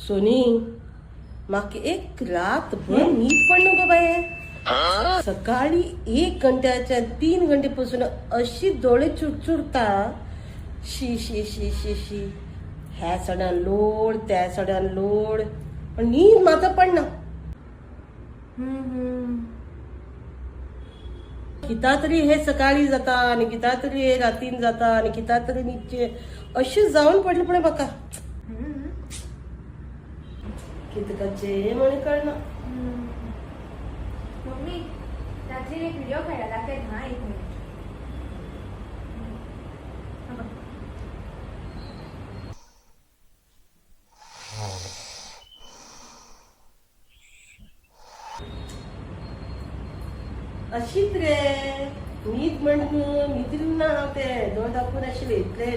Sony म्हाका एक रातभर न्हीद पडना गो बाये. सकाळी 1 घंट्याच्या 3 घंटेपासून अशी डोळे चुरचुरता. शी शी शी शी शी. ह्या सड्यान लोड त्या सड्यान लोड पण न्हीद मात्र पडना. किता तरी हे सकाळी जाता आणि किता तरी हे रातीन जाता आणि किता तरी न्हीदचे अशें जावन पडले पळय म्हाका. कितकाचे म्हणे कळना. मम्मी रात्री एक व्हिडिओ काढला दाखवेल हा 1 मिनिट. अशीच रे न्हीद म्हणून न्हिदील ना हांव ते दोन दाखवून आशिल्ले इतले